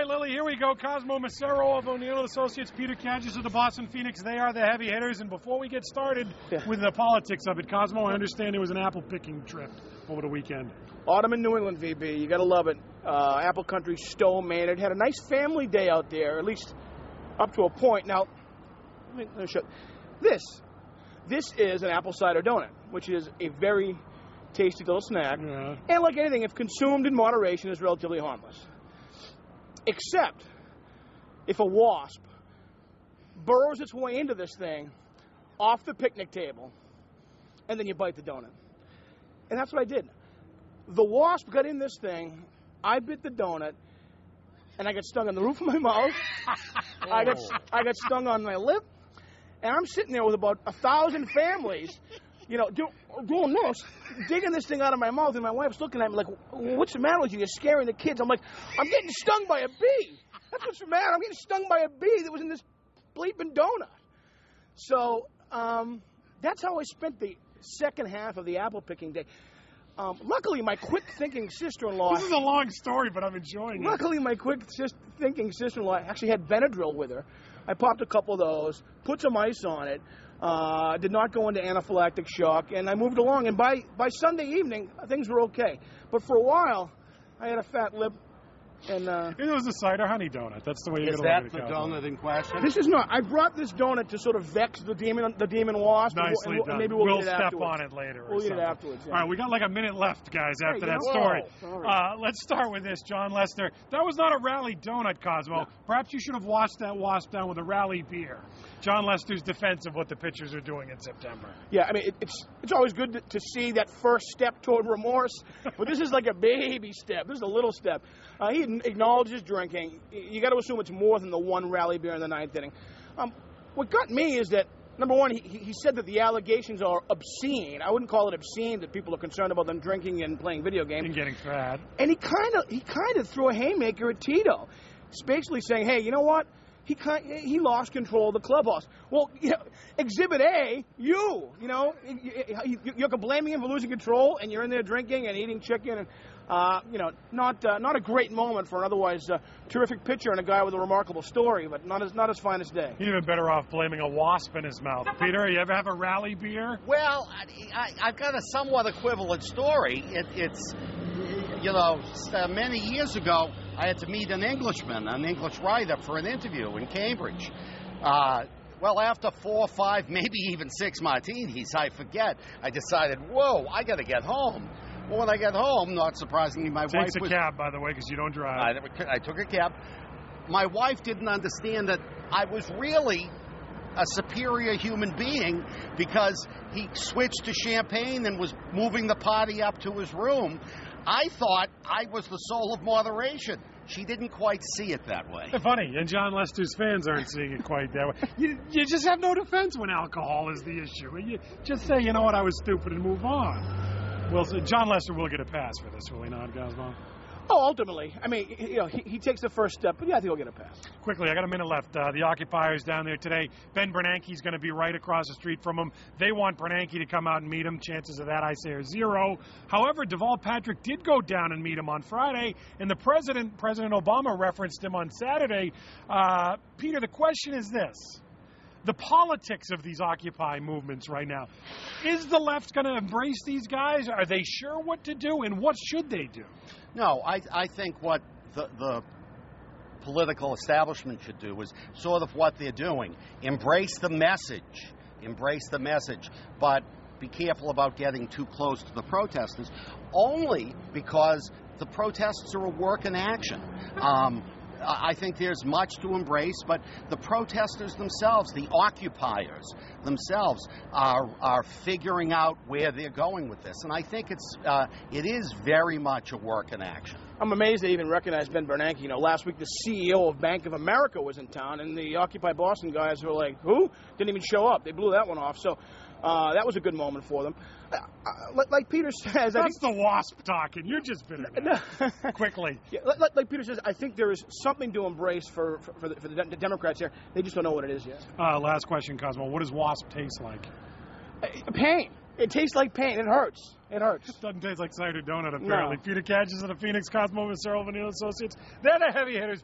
right, Lily, here we go. Cosmo Macero of O'Neill Associates, Peter Cadges of the Boston Phoenix. They are the heavy hitters. And before we get started with the politics of it, Cosmo, I understand it was an apple-picking trip over the weekend. Autumn in New England, VB. You got to love it. Apple Country, Stowe, Maynard. Had a nice family day out there, at least up to a point. Now, let me show. This is an apple cider donut, which is a very tasty little snack. Yeah. And like anything, if consumed in moderation, is relatively harmless. Except if a wasp burrows its way into this thing off the picnic table, and then you bite the donut. And that's what I did. The wasp got in this thing, I bit the donut, and I got stung on the roof of my mouth. I got stung on my lip, and I'm sitting there with about 1,000 families, you know, doing this, digging this thing out of my mouth, and my wife's looking at me like, what's the matter with you? You're scaring the kids. I'm like, I'm getting stung by a bee. That's what's the matter. I'm getting stung by a bee that was in this bleeping donut. So that's how I spent the second half of the apple picking day. Luckily, my quick-thinking sister-in-law... This is a long story, but I'm enjoying it. Luckily, my quick-thinking sister-in-law actually had Benadryl with her. I popped a couple of those, put some ice on it, did not go into anaphylactic shock, and I moved along. And by Sunday evening, things were okay. But for a while, I had a fat lip. And it was a cider honey donut. That's the way you Is that the donut in question? This is not. I brought this donut to sort of vex the demon wasp. Nicely and done. maybe we'll eat it step afterwards. on it later. We'll eat it afterwards. Yeah. All right, we got like a minute left, guys, after that Whoa, story. sorry. Let's start with this, Jon Lester. That was not a rally donut, Cosmo. No. Perhaps you should have washed that wasp down with a rally beer. Jon Lester's defense of what the pitchers are doing in September. Yeah, I mean, it's always good to see that first step toward remorse, but this is like a baby step. This is a little step. He acknowledges drinking. You got to assume it's more than the one rally beer in the ninth inning. What got me is that, number one, he said that the allegations are obscene. I wouldn't call it obscene that people are concerned about them drinking and playing video games. And getting fat. And he kind of threw a haymaker at Tito. He's basically saying, hey, you know what? He lost control of the clubhouse. Well, you know, Exhibit A, you're blaming him for losing control, and you're in there drinking and eating chicken, and not a great moment for an otherwise terrific pitcher and a guy with a remarkable story, but not his finest day. You'd have been better off blaming a wasp in his mouth. Peter, you ever have a rally beer? Well, I've got a somewhat equivalent story. It's many years ago, I had to meet an Englishman, an English writer, for an interview in Cambridge. After 4 or 5, maybe even 6 martinis, I forget, I decided, whoa, I got to get home. Well, when I got home, not surprisingly, my wife Takes a cab, by the way, because you don't drive. I took a cab. My wife didn't understand that I was really a superior human being because he switched to champagne and was moving the party up to his room. I thought I was the soul of moderation. She didn't quite see it that way. Funny, and Jon Lester's fans aren't seeing it quite that way. You just have no defense when alcohol is the issue. You just say, you know what, I was stupid, and move on. Well, Jon Lester will get a pass for this, will he not, Cosmo? Oh, ultimately. I mean, he takes the first step, but yeah, I think he'll get a pass. Quickly, I got a minute left. The occupiers down there today, Ben Bernanke's going to be right across the street from him. They want Bernanke to come out and meet him. Chances of that, I say, are 0. However, Deval Patrick did go down and meet him on Friday, and the President Obama, referenced him on Saturday. Peter, the question is this. The politics of these Occupy movements right now. Is the left going to embrace these guys? Are they sure what to do? And what should they do? No, I think what the political establishment should do is sort of what they're doing. Embrace the message. Embrace the message. But be careful about getting too close to the protesters, only because the protests are a work in action. I think there's much to embrace, but the protesters themselves, the occupiers themselves, are figuring out where they're going with this. And I think it is very much a work in action. I'm amazed they even recognize Ben Bernanke. You know, last week the CEO of Bank of America was in town, and the Occupy Boston guys were like, who? Didn't even show up. They blew that one off. So that was a good moment for them. Like Peter says... That's the wasp talking. You're just bitter. Quickly. Yeah, like Peter says, I think there is something to embrace for the Democrats here. They just don't know what it is yet. Last question, Cosmo. What does wasp taste like? Pain. It tastes like pain. It hurts. It hurts. It doesn't taste like cider donut, apparently. No. Peter Cadges of the Phoenix, Cosmo Macero of O'Neill Associates. They're the heavy hitters.